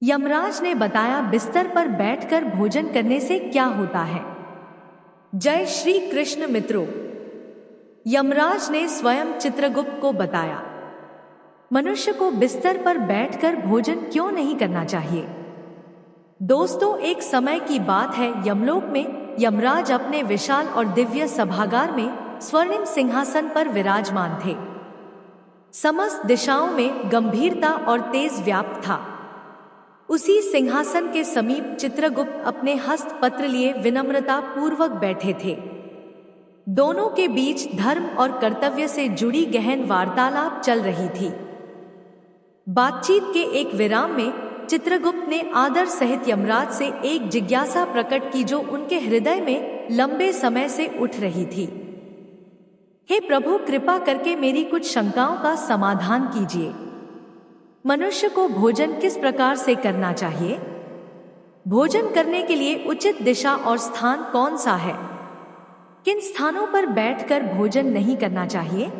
यमराज ने बताया, बिस्तर पर बैठकर भोजन करने से क्या होता है। जय श्री कृष्ण मित्रों, यमराज ने स्वयं चित्रगुप्त को बताया, मनुष्य को बिस्तर पर बैठकर भोजन क्यों नहीं करना चाहिए। दोस्तों, एक समय की बात है, यमलोक में यमराज अपने विशाल और दिव्य सभागार में स्वर्णिम सिंहासन पर विराजमान थे। समस्त दिशाओं में गंभीरता और तेज व्याप्त था। उसी सिंहासन के समीप चित्रगुप्त अपने हस्तपत्र लिए विनम्रता पूर्वक बैठे थे। दोनों के बीच धर्म और कर्तव्य से जुड़ी गहन वार्तालाप चल रही थी। बातचीत के एक विराम में चित्रगुप्त ने आदर सहित यमराज से एक जिज्ञासा प्रकट की जो उनके हृदय में लंबे समय से उठ रही थी। हे प्रभु, कृपा करके मेरी कुछ शंकाओं का समाधान कीजिए। मनुष्य को भोजन किस प्रकार से करना चाहिए? भोजन करने के लिए उचित दिशा और स्थान कौन सा है? किन स्थानों पर बैठकर भोजन नहीं करना चाहिए?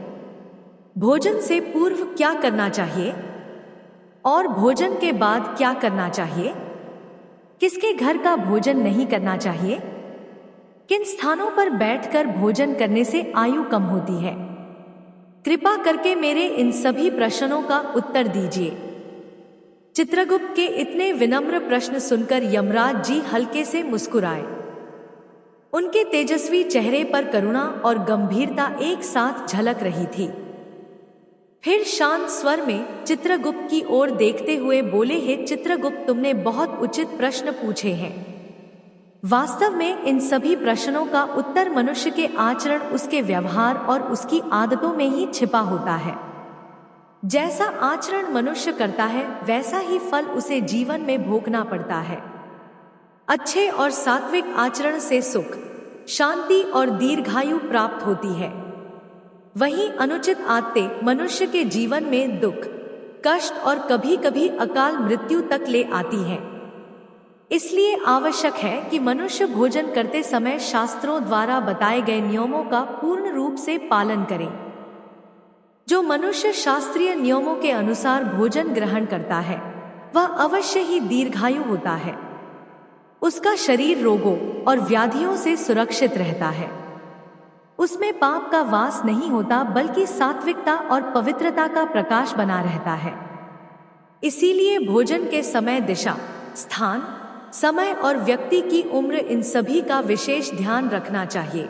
भोजन से पूर्व क्या करना चाहिए और भोजन के बाद क्या करना चाहिए? किसके घर का भोजन नहीं करना चाहिए? किन स्थानों पर बैठकर भोजन करने से आयु कम होती है? कृपा करके मेरे इन सभी प्रश्नों का उत्तर दीजिए। चित्रगुप्त के इतने विनम्र प्रश्न सुनकर यमराज जी हल्के से मुस्कुराए। उनके तेजस्वी चेहरे पर करुणा और गंभीरता एक साथ झलक रही थी। फिर शांत स्वर में चित्रगुप्त की ओर देखते हुए बोले, हे चित्रगुप्त, तुमने बहुत उचित प्रश्न पूछे हैं। वास्तव में इन सभी प्रश्नों का उत्तर मनुष्य के आचरण, उसके व्यवहार और उसकी आदतों में ही छिपा होता है। जैसा आचरण मनुष्य करता है वैसा ही फल उसे जीवन में भोगना पड़ता है। अच्छे और सात्विक आचरण से सुख, शांति और दीर्घायु प्राप्त होती है। वहीं अनुचित आदतें मनुष्य के जीवन में दुख, कष्ट और कभी कभी अकाल मृत्यु तक ले आती हैं। इसलिए आवश्यक है कि मनुष्य भोजन करते समय शास्त्रों द्वारा बताए गए नियमों का पूर्ण रूप से पालन करे। जो मनुष्य शास्त्रीय नियमों के अनुसार भोजन ग्रहण करता है वह अवश्य ही दीर्घायु होता है। उसका शरीर रोगों और व्याधियों से सुरक्षित रहता है। उसमें पाप का वास नहीं होता, बल्कि सात्विकता और पवित्रता का प्रकाश बना रहता है। इसीलिए भोजन के समय दिशा, स्थान, समय और व्यक्ति की उम्र, इन सभी का विशेष ध्यान रखना चाहिए।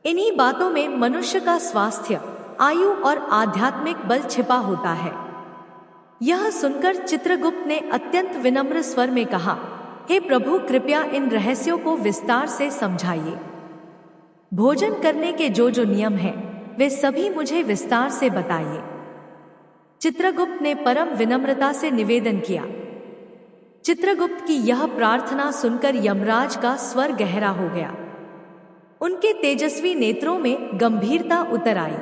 इन्हीं बातों में मनुष्य का स्वास्थ्य, आयु और आध्यात्मिक बल छिपा होता है। यह सुनकर चित्रगुप्त ने अत्यंत विनम्र स्वर में कहा, हे प्रभु, कृपया इन रहस्यों को विस्तार से समझाइए। भोजन करने के जो जो नियम हैं वे सभी मुझे विस्तार से बताइए। चित्रगुप्त ने परम विनम्रता से निवेदन किया। चित्रगुप्त की यह प्रार्थना सुनकर यमराज का स्वर गहरा हो गया। उनके तेजस्वी नेत्रों में गंभीरता उतर आई।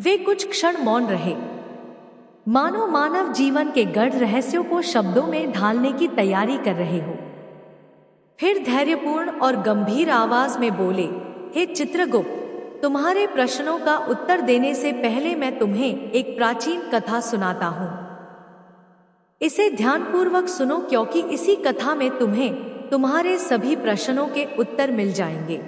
वे कुछ क्षण मौन रहे, मानो मानव जीवन के गढ़ रहस्यों को शब्दों में ढालने की तैयारी कर रहे हो। फिर धैर्यपूर्ण और गंभीर आवाज में बोले, हे चित्रगुप्त, तुम्हारे प्रश्नों का उत्तर देने से पहले मैं तुम्हें एक प्राचीन कथा सुनाता हूं। इसे ध्यानपूर्वक सुनो, क्योंकि इसी कथा में तुम्हें तुम्हारे सभी प्रश्नों के उत्तर मिल जाएंगे।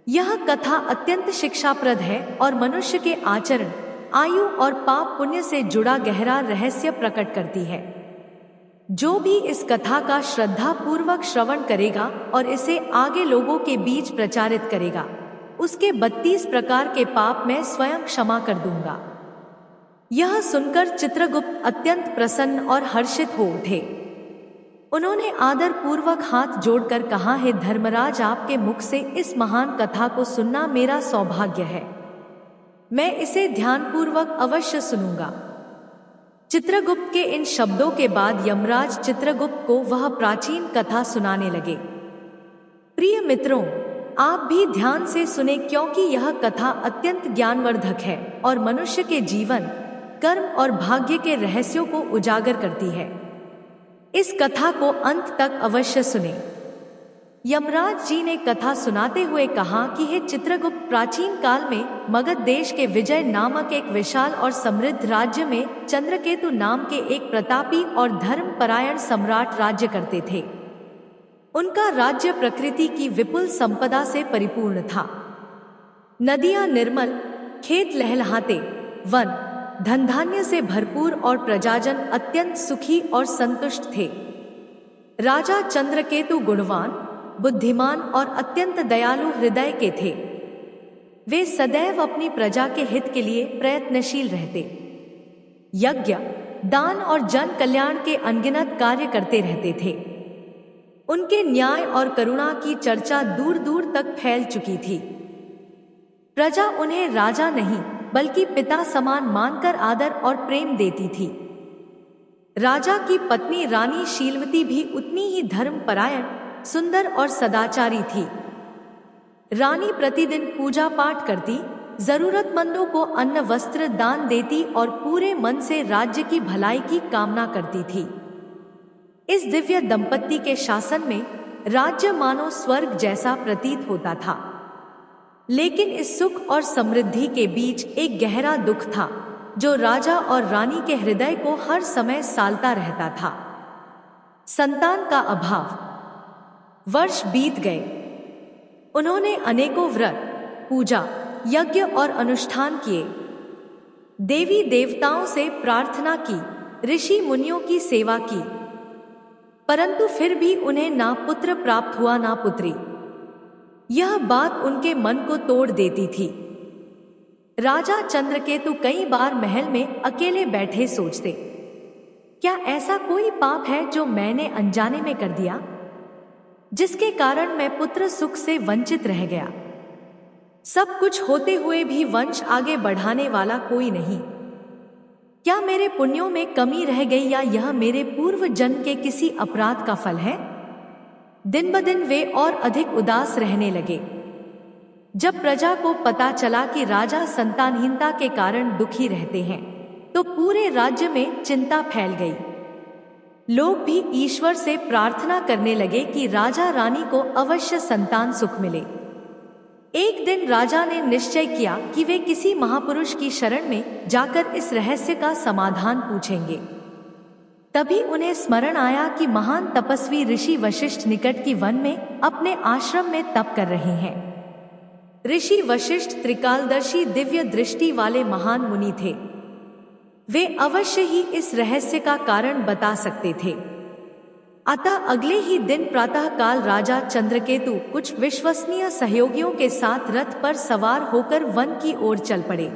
यह कथा अत्यंत शिक्षाप्रद है और मनुष्य के आचरण, आयु और पाप पुण्य से जुड़ा गहरा रहस्य प्रकट करती है। जो भी इस कथा का श्रद्धा पूर्वक श्रवण करेगा और इसे आगे लोगों के बीच प्रचारित करेगा, उसके 32 प्रकार के पाप मैं स्वयं क्षमा कर दूंगा। यह सुनकर चित्रगुप्त अत्यंत प्रसन्न और हर्षित हो उठे। उन्होंने आदर पूर्वक हाथ जोड़कर कहा, हे धर्मराज, आपके मुख से इस महान कथा को सुनना मेरा सौभाग्य है। मैं इसे ध्यानपूर्वक अवश्य सुनूंगा। चित्रगुप्त के इन शब्दों के बाद यमराज चित्रगुप्त को वह प्राचीन कथा सुनाने लगे। प्रिय मित्रों, आप भी ध्यान से सुने, क्योंकि यह कथा अत्यंत ज्ञानवर्धक है और मनुष्य के जीवन, कर्म और भाग्य के रहस्यों को उजागर करती है। इस कथा को अंत तक अवश्य सुने। यमराज जी ने कथा सुनाते हुए कहा कि हे चित्रगुप्त, प्राचीन काल में मगध देश के विजय नामक एक विशाल और समृद्ध राज्य में चंद्रकेतु नाम के एक प्रतापी और धर्मपरायण सम्राट राज्य करते थे। उनका राज्य प्रकृति की विपुल संपदा से परिपूर्ण था। नदियां निर्मल, खेत लहलहाते, वन धन धान्य से भरपूर और प्रजाजन अत्यंत सुखी और संतुष्ट थे। राजा चंद्रकेतु गुणवान, बुद्धिमान और अत्यंत दयालु हृदय के थे। वे सदैव अपनी प्रजा के हित के लिए प्रयत्नशील रहते, यज्ञ, दान और जन कल्याण के अनगिनत कार्य करते रहते थे। उनके न्याय और करुणा की चर्चा दूर दूर तक फैल चुकी थी। प्रजा उन्हें राजा नहीं बल्कि पिता समान मानकर आदर और प्रेम देती थी। राजा की पत्नी रानी शीलवती भी उतनी ही धर्मपरायण, सुंदर और सदाचारी थी। रानी प्रतिदिन पूजा पाठ करती, जरूरतमंदों को अन्न वस्त्र दान देती और पूरे मन से राज्य की भलाई की कामना करती थी। इस दिव्य दंपत्ति के शासन में राज्य मानो स्वर्ग जैसा प्रतीत होता था। लेकिन इस सुख और समृद्धि के बीच एक गहरा दुख था जो राजा और रानी के हृदय को हर समय सालता रहता था। संतान का अभाव। वर्ष बीत गए। उन्होंने अनेकों व्रत, पूजा, यज्ञ और अनुष्ठान किए। देवी देवताओं से प्रार्थना की, ऋषि मुनियों की सेवा की, परंतु फिर भी उन्हें ना पुत्र प्राप्त हुआ ना पुत्री। यह बात उनके मन को तोड़ देती थी। राजा चंद्रकेतु कई बार महल में अकेले बैठे सोचते, क्या ऐसा कोई पाप है जो मैंने अनजाने में कर दिया, जिसके कारण मैं पुत्र सुख से वंचित रह गया। सब कुछ होते हुए भी वंश आगे बढ़ाने वाला कोई नहीं। क्या मेरे पुण्यों में कमी रह गई या यह मेरे पूर्व जन्म के किसी अपराध का फल है। दिन ब दिन वे और अधिक उदास रहने लगे। जब प्रजा को पता चला कि राजा संतानहीनता के कारण दुखी रहते हैं, तो पूरे राज्य में चिंता फैल गई। लोग भी ईश्वर से प्रार्थना करने लगे कि राजा रानी को अवश्य संतान सुख मिले। एक दिन राजा ने निश्चय किया कि वे किसी महापुरुष की शरण में जाकर इस रहस्य का समाधान पूछेंगे। तभी उन्हें स्मरण आया कि महान तपस्वी ऋषि वशिष्ठ निकट की वन में अपने आश्रम में तप कर रहे हैं। ऋषि वशिष्ठ त्रिकालदर्शी दिव्य दृष्टि वाले महान मुनि थे। वे अवश्य ही इस रहस्य का कारण बता सकते थे। अतः अगले ही दिन प्रातः काल राजा चंद्रकेतु कुछ विश्वसनीय सहयोगियों के साथ रथ पर सवार होकर वन की ओर चल पड़े।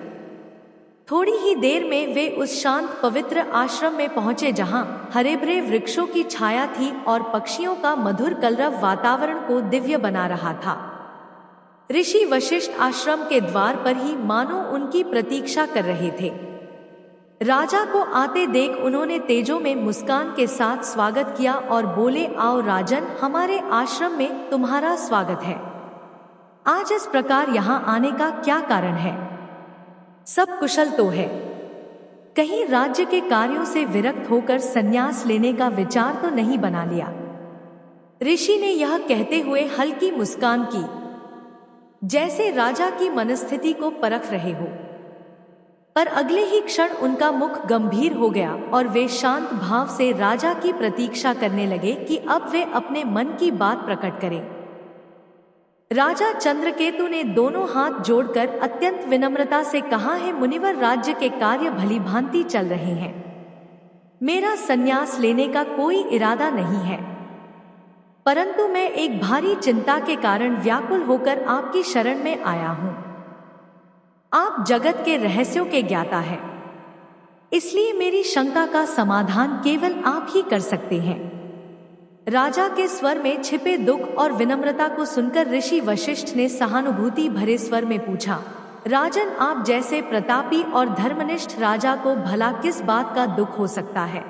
थोड़ी ही देर में वे उस शांत पवित्र आश्रम में पहुंचे जहां हरे भरे वृक्षों की छाया थी और पक्षियों का मधुर कलरव वातावरण को दिव्य बना रहा था। ऋषि वशिष्ठ आश्रम के द्वार पर ही मानो उनकी प्रतीक्षा कर रहे थे। राजा को आते देख उन्होंने तेजों में मुस्कान के साथ स्वागत किया और बोले, आओ राजन, हमारे आश्रम में तुम्हारा स्वागत है। आज इस प्रकार यहाँ आने का क्या कारण है? सब कुशल तो है? कहीं राज्य के कार्यों से विरक्त होकर संन्यास लेने का विचार तो नहीं बना लिया? ऋषि ने यह कहते हुए हल्की मुस्कान की, जैसे राजा की मनस्थिति को परख रहे हो। पर अगले ही क्षण उनका मुख गंभीर हो गया और वे शांत भाव से राजा की प्रतीक्षा करने लगे कि अब वे अपने मन की बात प्रकट करें। राजा चंद्रकेतु ने दोनों हाथ जोड़कर अत्यंत विनम्रता से कहा, है मुनिवर, राज्य के कार्य भली भांति चल रहे हैं। मेरा संन्यास लेने का कोई इरादा नहीं है, परंतु मैं एक भारी चिंता के कारण व्याकुल होकर आपकी शरण में आया हूं। आप जगत के रहस्यों के ज्ञाता हैं, इसलिए मेरी शंका का समाधान केवल आप ही कर सकते हैं। राजा के स्वर में छिपे दुख और विनम्रता को सुनकर ऋषि वशिष्ठ ने सहानुभूति भरे स्वर में पूछा, राजन, आप जैसे प्रतापी और धर्मनिष्ठ राजा को भला किस बात का दुख हो सकता है?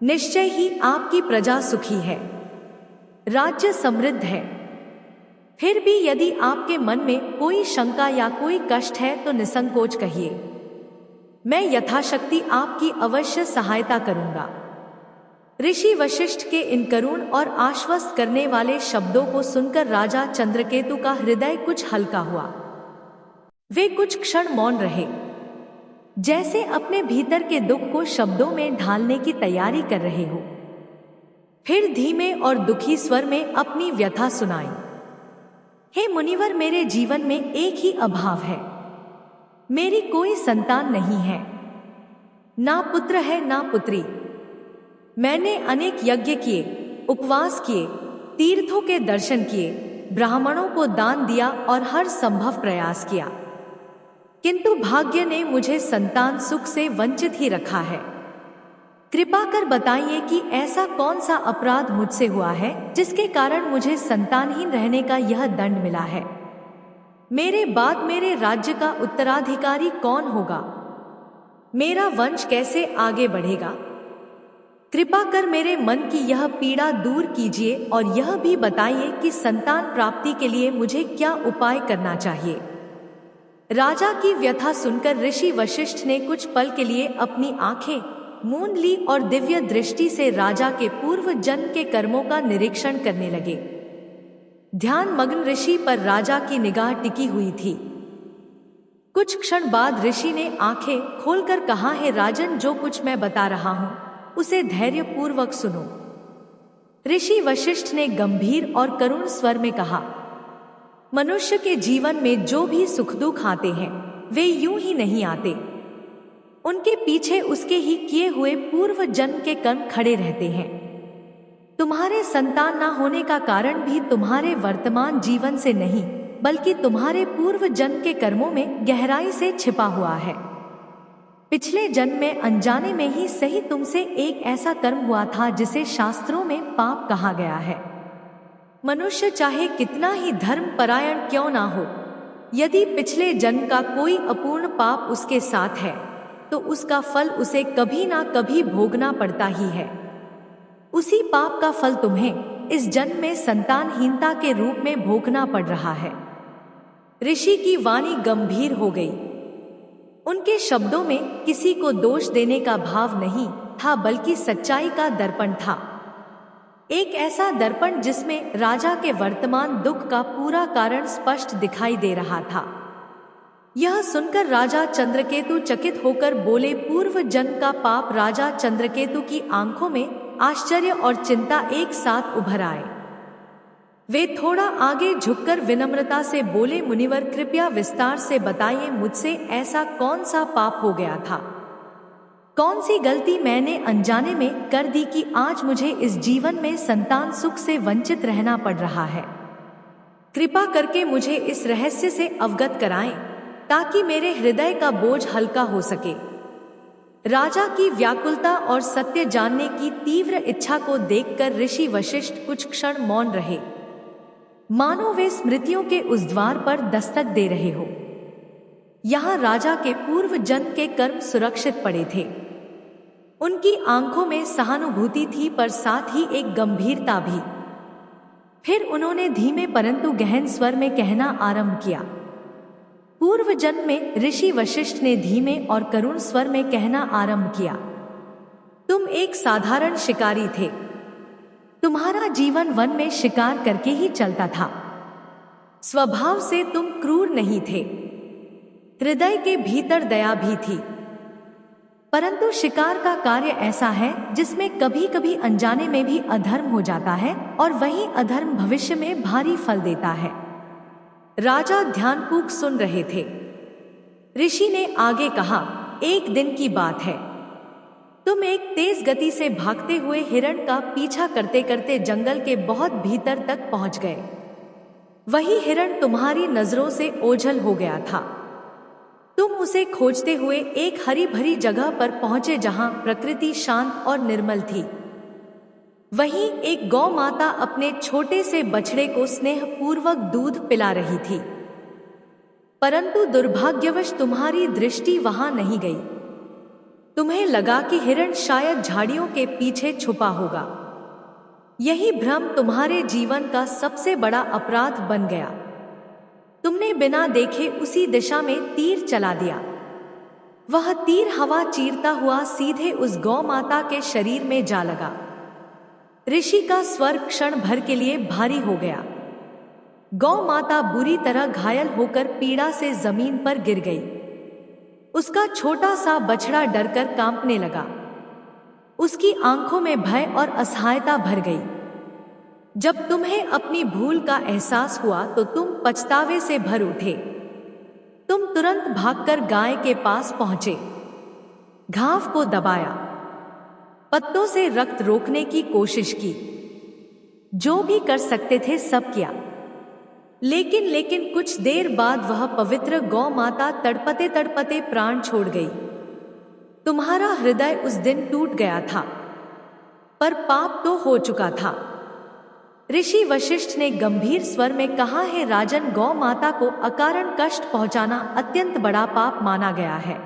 निश्चय ही आपकी प्रजा सुखी है, राज्य समृद्ध है। फिर भी यदि आपके मन में कोई शंका या कोई कष्ट है तो निसंकोच कहिए, मैं यथाशक्ति आपकी अवश्य सहायता करूंगा। ऋषि वशिष्ठ के इन करुण और आश्वस्त करने वाले शब्दों को सुनकर राजा चंद्रकेतु का हृदय कुछ हल्का हुआ। वे कुछ क्षण मौन रहे, जैसे अपने भीतर के दुख को शब्दों में ढालने की तैयारी कर रहे हो। फिर धीमे और दुखी स्वर में अपनी व्यथा सुनाई। हे मुनिवर, मेरे जीवन में एक ही अभाव है। मेरी कोई संतान नहीं है, ना पुत्र है ना पुत्री। मैंने अनेक यज्ञ किए, उपवास किए, तीर्थों के दर्शन किए, ब्राह्मणों को दान दिया और हर संभव प्रयास किया, किंतु भाग्य ने मुझे संतान सुख से वंचित ही रखा है। कृपा कर बताइए कि ऐसा कौन सा अपराध मुझसे हुआ है जिसके कारण मुझे संतानहीन रहने का यह दंड मिला है। मेरे बाद मेरे राज्य का उत्तराधिकारी कौन होगा? मेरा वंश कैसे आगे बढ़ेगा? कृपा कर मेरे मन की यह पीड़ा दूर कीजिए और यह भी बताइए कि संतान प्राप्ति के लिए मुझे क्या उपाय करना चाहिए। राजा की व्यथा सुनकर ऋषि वशिष्ठ ने कुछ पल के लिए अपनी आंखें मूंद ली और दिव्य दृष्टि से राजा के पूर्व जन्म के कर्मों का निरीक्षण करने लगे। ध्यान मग्न ऋषि पर राजा की निगाह टिकी हुई थी। कुछ क्षण बाद ऋषि ने आंखें खोलकर कहा, है राजन, जो कुछ मैं बता रहा हूं उसे धैर्यपूर्वक सुनो। ऋषि वशिष्ठ ने गंभीर और करुण स्वर में कहा, मनुष्य के जीवन में जो भी सुख दुख आते हैं वे यूं ही नहीं आते। उनके पीछे उसके ही किए हुए पूर्व जन्म के कर्म खड़े रहते हैं। तुम्हारे संतान ना होने का कारण भी तुम्हारे वर्तमान जीवन से नहीं बल्कि तुम्हारे पूर्व जन्म के कर्मों में गहराई से छिपा हुआ है। पिछले जन्म में अनजाने में ही सही तुमसे एक ऐसा कर्म हुआ था जिसे शास्त्रों में पाप कहा गया है। मनुष्य चाहे कितना ही धर्म परायण क्यों ना हो, यदि पिछले जन्म का कोई अपूर्ण पाप उसके साथ है तो उसका फल उसे कभी ना कभी भोगना पड़ता ही है। उसी पाप का फल तुम्हें इस जन्म में संतानहीनता के रूप में भोगना पड़ रहा है। ऋषि की वाणी गंभीर हो गई। उनके शब्दों में किसी को दोष देने का भाव नहीं था बल्कि सच्चाई का दर्पण था। एक ऐसा दर्पण जिसमें राजा के वर्तमान दुख का पूरा कारण स्पष्ट दिखाई दे रहा था। यह सुनकर राजा चंद्रकेतु चकित होकर बोले, पूर्व जन्म का पाप। राजा चंद्रकेतु की आंखों में आश्चर्य और चिंता एक साथ उभर आए। वे थोड़ा आगे झुककर विनम्रता से बोले, मुनिवर, कृपया विस्तार से बताइए, मुझसे ऐसा कौन सा पाप हो गया था? कौन सी गलती मैंने अनजाने में कर दी कि आज मुझे इस जीवन में संतान सुख से वंचित रहना पड़ रहा है? कृपा करके मुझे इस रहस्य से अवगत कराएं ताकि मेरे हृदय का बोझ हल्का हो सके। राजा की व्याकुलता और सत्य जानने की तीव्र इच्छा को देखकर ऋषि वशिष्ठ कुछ क्षण मौन रहे, मानो वे स्मृतियों के उस द्वार पर दस्तक दे रहे हो। यहाँ राजा के पूर्व जन्म के कर्म सुरक्षित पड़े थे। उनकी आंखों में सहानुभूति थी पर साथ ही एक गंभीरता भी। फिर उन्होंने धीमे परंतु गहन स्वर में कहना आरंभ किया। पूर्व जन्म में ऋषि वशिष्ठ ने धीमे और करुण स्वर में कहना आरंभ किया, तुम एक साधारण शिकारी थे। तुम्हारा जीवन वन में शिकार करके ही चलता था। स्वभाव से तुम क्रूर नहीं थे, हृदय के भीतर दया भी थी। परंतु शिकार का कार्य ऐसा है जिसमें कभी कभी अनजाने में भी अधर्म हो जाता है और वही अधर्म भविष्य में भारी फल देता है। राजा ध्यानपूर्वक सुन रहे थे। ऋषि ने आगे कहा, एक दिन की बात है, तुम एक तेज गति से भागते हुए हिरण का पीछा करते करते जंगल के बहुत भीतर तक पहुंच गए। वही हिरण तुम्हारी नजरों से ओझल हो गया था। तुम उसे खोजते हुए एक हरी भरी जगह पर पहुंचे जहां प्रकृति शांत और निर्मल थी। वहीं एक गौ माता अपने छोटे से बछड़े को स्नेहपूर्वक दूध पिला रही थी। परंतु दुर्भाग्यवश तुम्हारी दृष्टि वहां नहीं गई। तुम्हें लगा कि हिरण शायद झाड़ियों के पीछे छुपा होगा। यही भ्रम तुम्हारे जीवन का सबसे बड़ा अपराध बन गया। तुमने बिना देखे उसी दिशा में तीर चला दिया। वह तीर हवा चीरता हुआ सीधे उस गौ माता के शरीर में जा लगा। ऋषि का स्वर क्षण भर के लिए भारी हो गया। गौ माता बुरी तरह घायल होकर पीड़ा से जमीन पर गिर गई। उसका छोटा सा बछड़ा डरकर कांपने लगा। उसकी आंखों में भय और असहायता भर गई। जब तुम्हें अपनी भूल का एहसास हुआ तो तुम पछतावे से भर उठे। तुम तुरंत भागकर गाय के पास पहुंचे, घाव को दबाया, पत्तों से रक्त रोकने की कोशिश की, जो भी कर सकते थे सब किया। लेकिन कुछ देर बाद वह पवित्र गौ माता तड़पते तड़पते प्राण छोड़ गई। तुम्हारा हृदय उस दिन टूट गया था, पर पाप तो हो चुका था। ऋषि वशिष्ठ ने गंभीर स्वर में कहा, है राजन, गौ माता को अकारण कष्ट पहुंचाना अत्यंत बड़ा पाप माना गया है।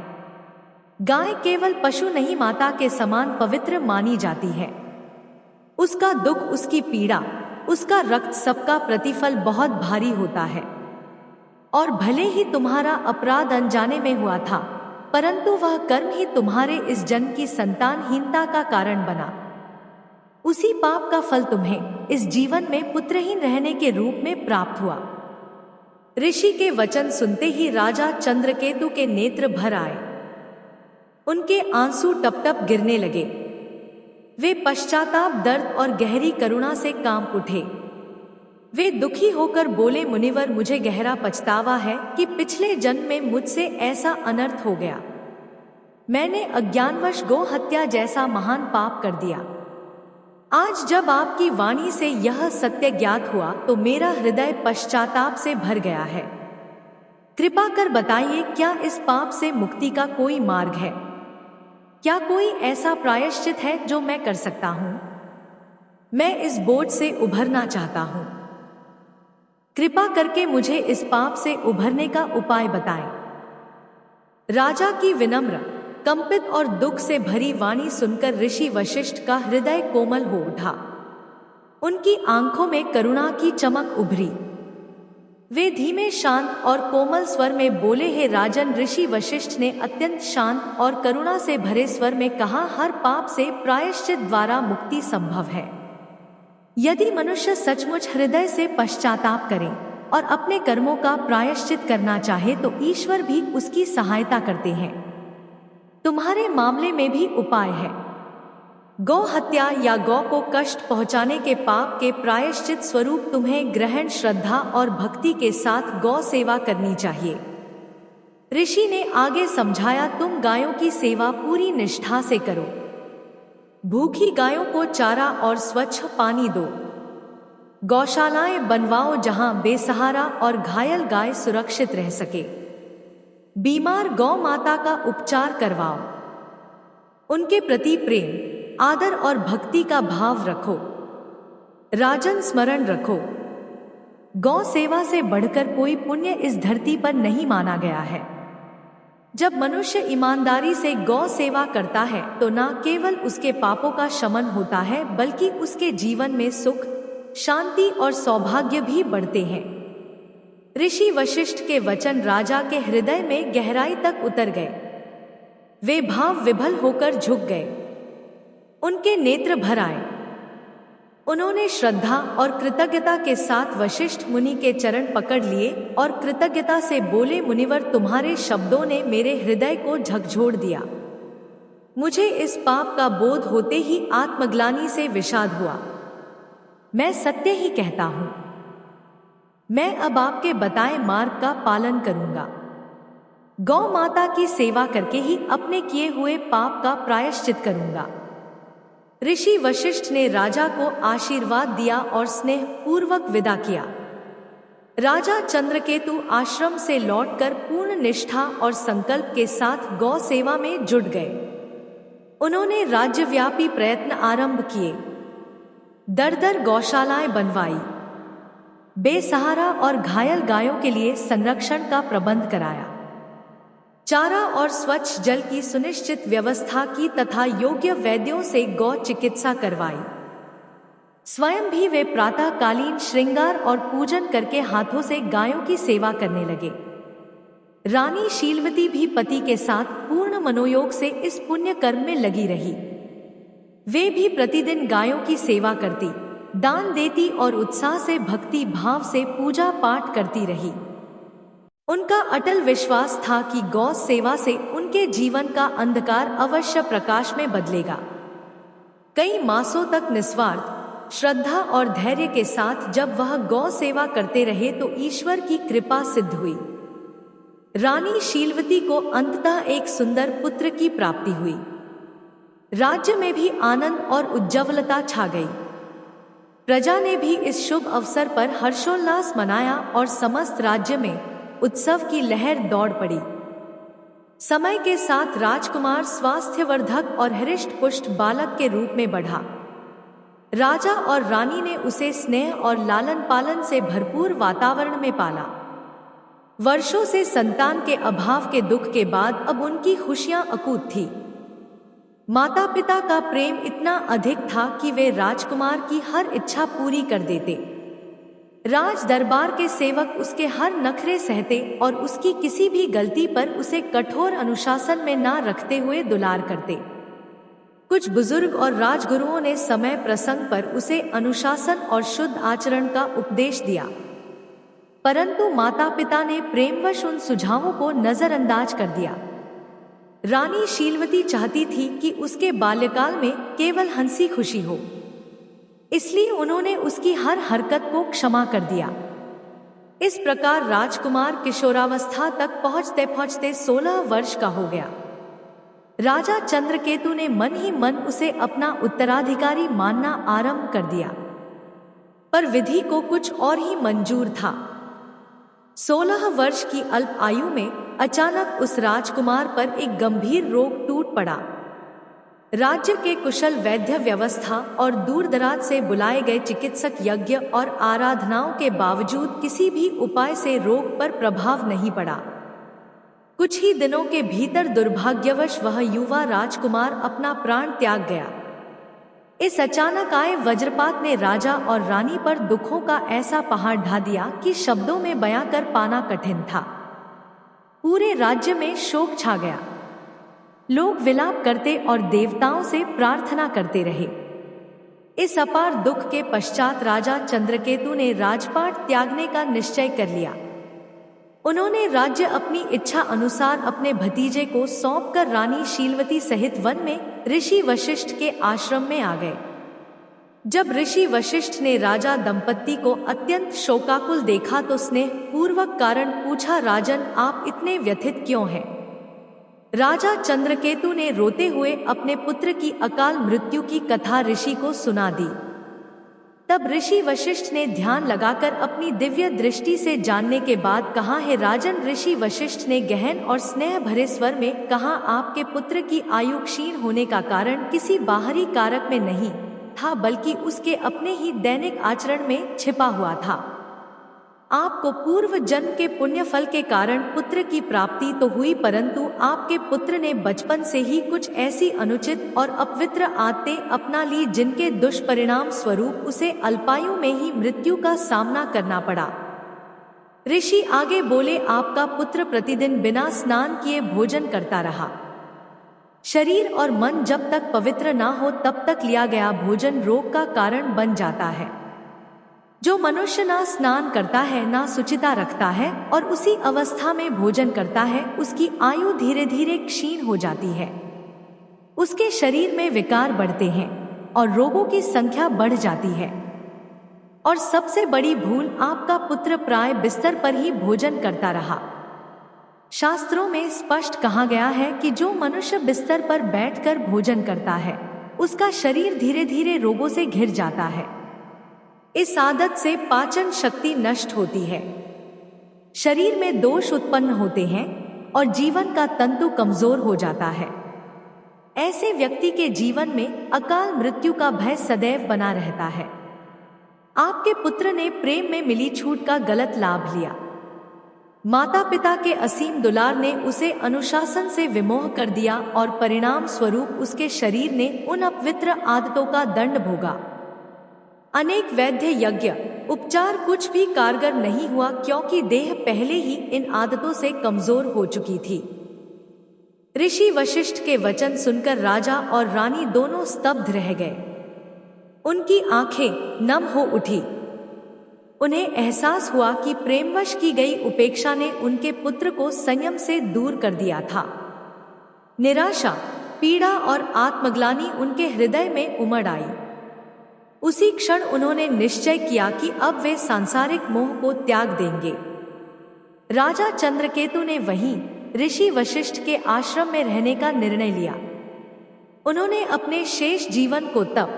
गाय केवल पशु नहीं, माता के समान पवित्र मानी जाती है। उसका दुख, उसकी पीड़ा, उसका रक्त, सबका प्रतिफल बहुत भारी होता है। और भले ही तुम्हारा अपराध अनजाने में हुआ था, परंतु वह कर्म ही तुम्हारे इस जन्म की संतानहीनता का कारण बना। उसी पाप का फल तुम्हें इस जीवन में पुत्रहीन रहने के रूप में प्राप्त हुआ। ऋषि के वचन सुनते ही राजा चंद्रकेतु के नेत्र भर आए। उनके आंसू टप टप गिरने लगे। वे पश्चाताप, दर्द और गहरी करुणा से कांप उठे। वे दुखी होकर बोले, मुनिवर, मुझे गहरा पछतावा है कि पिछले जन्म में मुझसे ऐसा अनर्थ हो गया। मैंने अज्ञानवश गो हत्या जैसा महान पाप कर दिया। आज जब आपकी वाणी से यह सत्य ज्ञात हुआ तो मेरा हृदय पश्चाताप से भर गया है। कृपा कर बताइए, क्या इस पाप से मुक्ति का कोई मार्ग है? क्या कोई ऐसा प्रायश्चित है जो मैं कर सकता हूं? मैं इस बोझ से उभरना चाहता हूं। कृपा करके मुझे इस पाप से उभरने का उपाय बताएं। राजा की विनम्र, कंपित और दुख से भरी वाणी सुनकर ऋषि वशिष्ठ का हृदय कोमल हो उठा। उनकी आंखों में करुणा की चमक उभरी। वे धीमे, शांत और कोमल स्वर में बोले, हे राजन। ऋषि वशिष्ठ ने अत्यंत शांत और करुणा से भरे स्वर में कहा, हर पाप से प्रायश्चित द्वारा मुक्ति संभव है। यदि मनुष्य सचमुच हृदय से पश्चाताप करे और अपने कर्मों का प्रायश्चित करना चाहे तो ईश्वर भी उसकी सहायता करते हैं। तुम्हारे मामले में भी उपाय है। गौ हत्या या गौ को कष्ट पहुंचाने के पाप के प्रायश्चित स्वरूप तुम्हें ग्रहण, श्रद्धा और भक्ति के साथ गौ सेवा करनी चाहिए। ऋषि ने आगे समझाया, तुम गायों की सेवा पूरी निष्ठा से करो। भूखी गायों को चारा और स्वच्छ पानी दो। गौशालाएं बनवाओ जहां बेसहारा और घायल गाय सुरक्षित रह सके। बीमार गौ माता का उपचार करवाओ। उनके प्रति प्रेम, आदर और भक्ति का भाव रखो। राजन, स्मरण रखो, गौ सेवा से बढ़कर कोई पुण्य इस धरती पर नहीं माना गया है। जब मनुष्य ईमानदारी से गौ सेवा करता है तो न केवल उसके पापों का शमन होता है, बल्कि उसके जीवन में सुख, शांति और सौभाग्य भी बढ़ते हैं। ऋषि वशिष्ठ के वचन राजा के हृदय में गहराई तक उतर गए। वे भाव विभल होकर झुक गए। उनके नेत्र भर आए। उन्होंने श्रद्धा और कृतज्ञता के साथ वशिष्ठ मुनि के चरण पकड़ लिए और कृतज्ञता से बोले, मुनिवर, तुम्हारे शब्दों ने मेरे हृदय को झकझोर दिया। मुझे इस पाप का बोध होते ही आत्मग्लानि से विषाद हुआ। मैं सत्य ही कहता हूं। मैं अब आपके बताए मार्ग का पालन करूंगा। गौ माता की सेवा करके ही अपने किए हुए पाप का प्रायश्चित करूंगा। ऋषि वशिष्ठ ने राजा को आशीर्वाद दिया और स्नेह पूर्वक विदा किया। राजा चंद्रकेतु आश्रम से लौटकर पूर्ण निष्ठा और संकल्प के साथ गौ सेवा में जुट गए। उन्होंने राज्यव्यापी प्रयत्न आरंभ किए। दर गौशालाएं बनवाई, बेसहारा और घायल गायों के लिए संरक्षण का प्रबंध कराया, चारा और स्वच्छ जल की सुनिश्चित व्यवस्था की तथा योग्य वैद्यों से गौ चिकित्सा करवाई। स्वयं भी वे प्रातःकालीन श्रृंगार और पूजन करके हाथों से गायों की सेवा करने लगे। रानी शीलवती भी पति के साथ पूर्ण मनोयोग से इस पुण्य कर्म में लगी रही। वे भी प्रतिदिन गायों की सेवा करती, दान देती और उत्साह से भक्ति भाव से पूजा पाठ करती रही। उनका अटल विश्वास था कि गौ सेवा से उनके जीवन का अंधकार अवश्य प्रकाश में बदलेगा। कई मासों तक निस्वार्थ श्रद्धा और धैर्य के साथ जब वह गौ सेवा करते रहे तो ईश्वर की कृपा सिद्ध हुई। रानी शीलवती को अंततः एक सुंदर पुत्र की प्राप्ति हुई। राज्य में भी आनंद और उज्ज्वलता छा गई। प्रजा ने भी इस शुभ अवसर पर हर्षोल्लास मनाया और समस्त राज्य में उत्सव की लहर दौड़ पड़ी। समय के साथ राजकुमार स्वास्थ्यवर्धक और हृष्ट पुष्ट बालक के रूप में बढ़ा। राजा और रानी ने उसे स्नेह और लालन पालन से भरपूर वातावरण में पाला। वर्षों से संतान के अभाव के दुख के बाद अब उनकी खुशियां अकूत थी। माता पिता का प्रेम इतना अधिक था कि वे राजकुमार की हर इच्छा पूरी कर देते। राज दरबार के सेवक उसके हर नखरे सहते और उसकी किसी भी गलती पर उसे कठोर अनुशासन में ना रखते हुए दुलार करते। कुछ बुजुर्ग और राजगुरुओं ने समय प्रसंग पर उसे अनुशासन और शुद्ध आचरण का उपदेश दिया, परंतु माता पिता ने प्रेमवश उन सुझावों को नजरअंदाज कर दिया। रानी शीलवती चाहती थी कि उसके बाल्यकाल में केवल हंसी खुशी हो, इसलिए उन्होंने उसकी हर हरकत को क्षमा कर दिया। इस प्रकार राजकुमार किशोरावस्था तक पहुंचते पहुंचते 16 वर्ष का हो गया। राजा चंद्रकेतु ने मन ही मन उसे अपना उत्तराधिकारी मानना आरंभ कर दिया, पर विधि को कुछ और ही मंजूर था। 16 वर्ष की अल्प आयु में अचानक उस राजकुमार पर एक गंभीर रोग टूट पड़ा। राज्य के कुशल वैद्य व्यवस्था और दूर दराज से बुलाए गए चिकित्सक यज्ञ और आराधनाओं के बावजूद किसी भी उपाय से रोग पर प्रभाव नहीं पड़ा। कुछ ही दिनों के भीतर दुर्भाग्यवश वह युवा राजकुमार अपना प्राण त्याग गया। इस अचानक आए वज्रपात ने राजा और रानी पर दुखों का ऐसा पहाड़ ढा दिया कि शब्दों में बयां कर पाना कठिन था। पूरे राज्य में शोक छा गया। लोग विलाप करते और देवताओं से प्रार्थना करते रहे। इस अपार दुख के पश्चात राजा चंद्रकेतु ने राजपाट त्यागने का निश्चय कर लिया। उन्होंने राज्य अपनी इच्छा अनुसार अपने भतीजे को सौंपकर रानी शीलवती सहित वन में ऋषि वशिष्ठ के आश्रम में आ गए। जब ऋषि वशिष्ठ ने राजा दंपत्ति को अत्यंत शोकाकुल देखा तो स्नेह पूर्वक कारण पूछा, राजन आप इतने व्यथित क्यों हैं? राजा चंद्रकेतु ने रोते हुए अपने पुत्र की अकाल मृत्यु की कथा ऋषि को सुना दी। तब ऋषि वशिष्ठ ने ध्यान लगाकर अपनी दिव्य दृष्टि से जानने के बाद कहा, है राजन। ऋषि वशिष्ठ ने गहन और स्नेह भरे स्वर में कहा, आपके पुत्र की आयु क्षीण होने का कारण किसी बाहरी कारक में नहीं था, बल्कि उसके अपने ही दैनिक आचरण में छिपा हुआ था। आपको पूर्व जन्म के पुण्य फल के कारण पुत्र की प्राप्ति तो हुई, परंतु आपके पुत्र ने बचपन से ही कुछ ऐसी अनुचित और अपवित्र आदतें अपना ली जिनके दुष्परिणाम स्वरूप उसे अल्पायु में ही मृत्यु का सामना करना पड़ा। ऋषि आगे बोले, आपका पुत्र प्रतिदिन बिना स्नान किए भोजन करता रहा। शरीर और मन जब तक पवित्र ना हो तब तक लिया गया भोजन रोग का कारण बन जाता है। जो मनुष्य ना स्नान करता है, ना शुचिता रखता है और उसी अवस्था में भोजन करता है, उसकी आयु धीरे धीरे क्षीण हो जाती है। उसके शरीर में विकार बढ़ते हैं और रोगों की संख्या बढ़ जाती है। और सबसे बड़ी भूल, आपका पुत्र प्राय बिस्तर पर ही भोजन करता रहा। शास्त्रों में स्पष्ट कहा गया है कि जो मनुष्य बिस्तर पर बैठकर भोजन करता है, उसका शरीर धीरे धीरे रोगों से घिर जाता है। इस आदत से पाचन शक्ति नष्ट होती है, शरीर में दोष उत्पन्न होते हैं और जीवन का तंतु कमजोर हो जाता है। ऐसे व्यक्ति के जीवन में अकाल मृत्यु का भय सदैव बना रहता है। आपके पुत्र ने प्रेम में मिली छूट का गलत लाभ लिया। माता पिता के असीम दुलार ने उसे अनुशासन से विमोह कर दिया और परिणाम स्वरूप उसके शरीर ने उन अपवित्र आदतों का दंड भोगा। अनेक वैद्य यज्ञ उपचार कुछ भी कारगर नहीं हुआ, क्योंकि देह पहले ही इन आदतों से कमजोर हो चुकी थी। ऋषि वशिष्ठ के वचन सुनकर राजा और रानी दोनों स्तब्ध रह गए। उनकी आंखें नम हो उठी। उन्हें एहसास हुआ कि प्रेमवश की गई उपेक्षा ने उनके पुत्र को संयम से दूर कर दिया था। निराशा, पीड़ा और आत्मग्लानि उनके हृदय में उमड़ आई। उसी क्षण उन्होंने निश्चय किया कि अब वे सांसारिक मोह को त्याग देंगे। राजा चंद्रकेतु ने वहीं ऋषि वशिष्ठ के आश्रम में रहने का निर्णय लिया। उन्होंने अपने शेष जीवन को तप,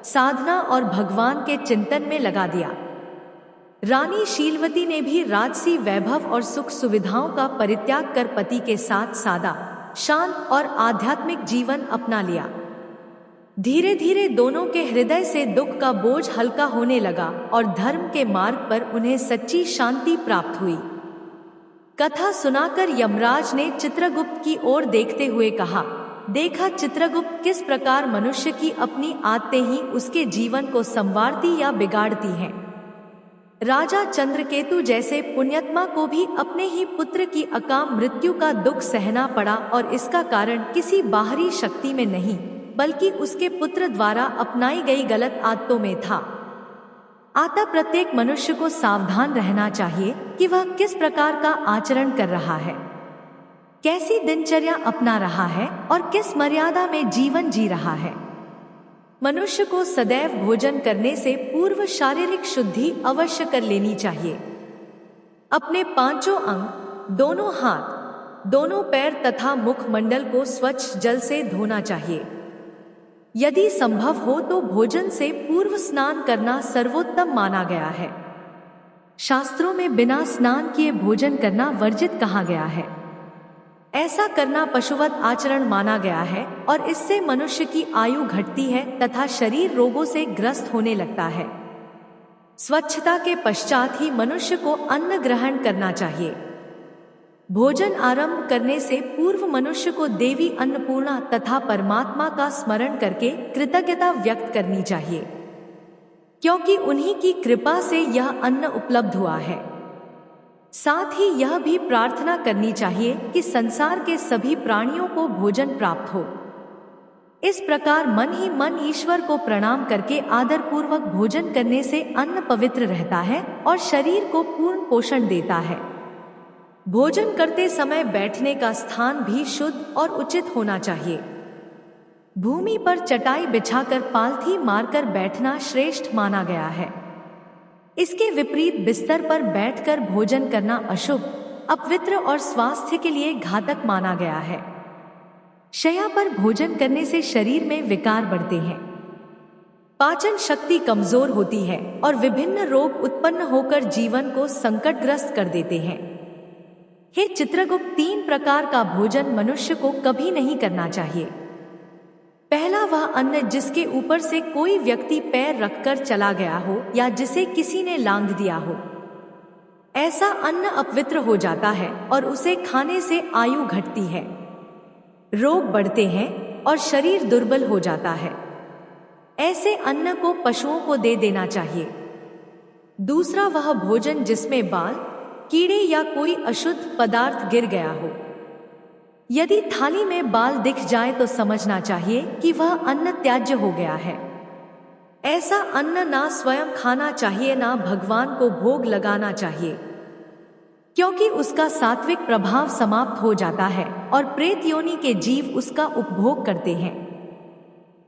साधना और भगवान के चिंतन में लगा दिया। रानी शीलवती ने भी राजसी वैभव और सुख सुविधाओं का परित्याग कर पति के साथ सादा, शांत और आध्यात्मिक जीवन अपना लिया। धीरे धीरे दोनों के हृदय से दुख का बोझ हल्का होने लगा और धर्म के मार्ग पर उन्हें सच्ची शांति प्राप्त हुई। कथा सुनाकर यमराज ने चित्रगुप्त की ओर देखते हुए कहा, देखा चित्रगुप्त, किस प्रकार मनुष्य की अपनी आदतें ही उसके जीवन को संवारती या बिगाड़ती हैं। राजा चंद्रकेतु जैसे पुण्यात्मा को भी अपने ही पुत्र की अकाम मृत्यु का दुख सहना पड़ा और इसका कारण किसी बाहरी शक्ति में नहीं बल्कि उसके पुत्र द्वारा अपनाई गई गलत आदतों में था। अतः प्रत्येक मनुष्य को सावधान रहना चाहिए कि वह किस प्रकार का आचरण कर रहा है, कैसी दिनचर्या अपना रहा है और किस मर्यादा में जीवन जी रहा है। मनुष्य को सदैव भोजन करने से पूर्व शारीरिक शुद्धि अवश्य कर लेनी चाहिए। अपने पांचों अंग, दोनों हाथ, दोनों पैर तथा मुखमंडल को स्वच्छ जल से धोना चाहिए। यदि संभव हो तो भोजन से पूर्व स्नान करना सर्वोत्तम माना गया है। शास्त्रों में बिना स्नान किए भोजन करना वर्जित कहा गया है। ऐसा करना पशुवत आचरण माना गया है और इससे मनुष्य की आयु घटती है तथा शरीर रोगों से ग्रस्त होने लगता है। स्वच्छता के पश्चात ही मनुष्य को अन्न ग्रहण करना चाहिए। भोजन आरंभ करने से पूर्व मनुष्य को देवी अन्नपूर्णा तथा परमात्मा का स्मरण करके कृतज्ञता व्यक्त करनी चाहिए, क्योंकि उन्हीं की कृपा से यह अन्न उपलब्ध हुआ है। साथ ही यह भी प्रार्थना करनी चाहिए कि संसार के सभी प्राणियों को भोजन प्राप्त हो। इस प्रकार मन ही मन ईश्वर को प्रणाम करके आदर पूर्वक भोजन करने से अन्न पवित्र रहता है और शरीर को पूर्ण पोषण देता है। भोजन करते समय बैठने का स्थान भी शुद्ध और उचित होना चाहिए। भूमि पर चटाई बिछाकर पालथी मारकर बैठना श्रेष्ठ माना गया है। इसके विपरीत बिस्तर पर बैठकर भोजन करना अशुभ, अपवित्र और स्वास्थ्य के लिए घातक माना गया है। शैया पर भोजन करने से शरीर में विकार बढ़ते हैं, पाचन शक्ति कमजोर होती है और विभिन्न रोग उत्पन्न होकर जीवन को संकटग्रस्त कर देते हैं। हे चित्रगुप्त, 3 प्रकार का भोजन मनुष्य को कभी नहीं करना चाहिए। पहला, वह अन्न जिसके ऊपर से कोई व्यक्ति पैर रखकर चला गया हो या जिसे किसी ने लांघ दिया हो। ऐसा अन्न अपवित्र हो जाता है और उसे खाने से आयु घटती है, रोग बढ़ते हैं और शरीर दुर्बल हो जाता है। ऐसे अन्न को पशुओं को दे देना चाहिए। दूसरा, वह भोजन जिसमें बाल, कीड़े या कोई अशुद्ध पदार्थ गिर गया हो। यदि थाली में बाल दिख जाए तो समझना चाहिए कि वह अन्न त्याज्य हो गया है। ऐसा अन्न ना स्वयं खाना चाहिए ना भगवान को भोग लगाना चाहिए, क्योंकि उसका सात्विक प्रभाव समाप्त हो जाता है और प्रेत योनि के जीव उसका उपभोग करते हैं।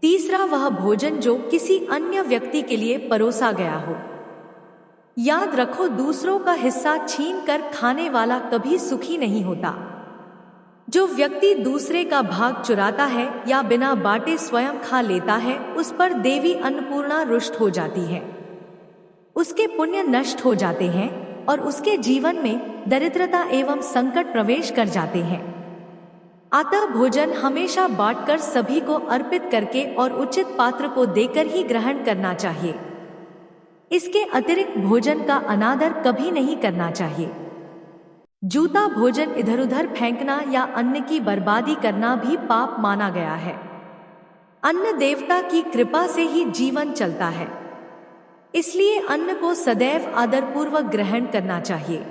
तीसरा, वह भोजन जो किसी अन्य व्यक्ति के लिए परोसा गया हो। याद रखो, दूसरों का हिस्सा छीनकर खाने वाला कभी सुखी नहीं होता। जो व्यक्ति दूसरे का भाग चुराता है या बिना बांटे स्वयं खा लेता है, उस पर देवी अन्नपूर्णा रुष्ट हो जाती है। उसके पुण्य नष्ट हो जाते हैं और उसके जीवन में दरिद्रता एवं संकट प्रवेश कर जाते हैं। अतः भोजन हमेशा बांटकर सभी को अर्पित करके और उचित पात्र को देकर ही ग्रहण करना चाहिए। इसके अतिरिक्त भोजन का अनादर कभी नहीं करना चाहिए। जूता भोजन इधर उधर फेंकना या अन्न की बर्बादी करना भी पाप माना गया है। अन्न देवता की कृपा से ही जीवन चलता है, इसलिए अन्न को सदैव आदरपूर्वक ग्रहण करना चाहिए।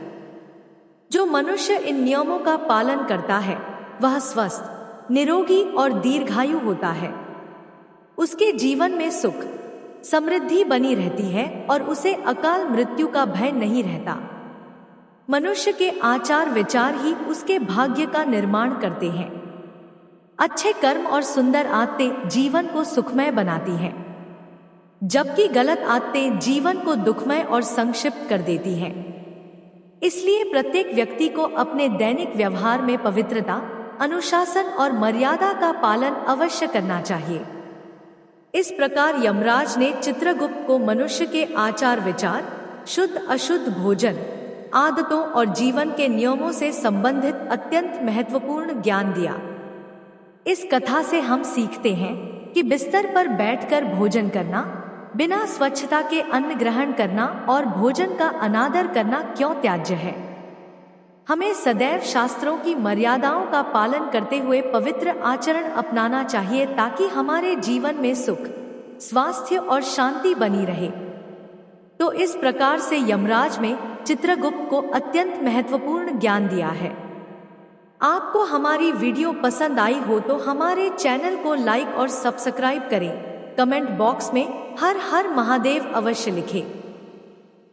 जो मनुष्य इन नियमों का पालन करता है वह स्वस्थ, निरोगी और दीर्घायु होता है। उसके जीवन में सुख समृद्धि बनी रहती है और उसे अकाल मृत्यु का भय नहीं रहता। मनुष्य के आचार विचार ही उसके भाग्य का निर्माण करते हैं। अच्छे कर्म और सुंदर आदतें जीवन को सुखमय बनाती हैं, जबकि गलत आदतें जीवन को दुखमय और संक्षिप्त कर देती हैं। इसलिए प्रत्येक व्यक्ति को अपने दैनिक व्यवहार में पवित्रता, अनुशासन और मर्यादा का पालन अवश्य करना चाहिए। इस प्रकार यमराज ने चित्रगुप्त को मनुष्य के आचार विचार, शुद्ध अशुद्ध भोजन आदतों और जीवन के नियमों से संबंधित अत्यंत महत्वपूर्ण ज्ञान दिया। इस कथा से हम सीखते हैं कि बिस्तर पर बैठकर भोजन करना, बिना स्वच्छता के अन्न ग्रहण करना और भोजन का अनादर करना क्यों त्याज्य है। हमें सदैव शास्त्रों की मर्यादाओं का पालन करते हुए पवित्र आचरण अपनाना चाहिए ताकि हमारे जीवन में सुख, स्वास्थ्य और शांति बनी रहे। तो इस प्रकार से यमराज में चित्रगुप्त को अत्यंत महत्वपूर्ण ज्ञान दिया है। आपको हमारी वीडियो पसंद आई हो तो हमारे चैनल को लाइक और सब्सक्राइब करें। कमेंट बॉक्स में हर हर महादेव अवश्य लिखें।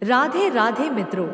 राधे राधे मित्रों।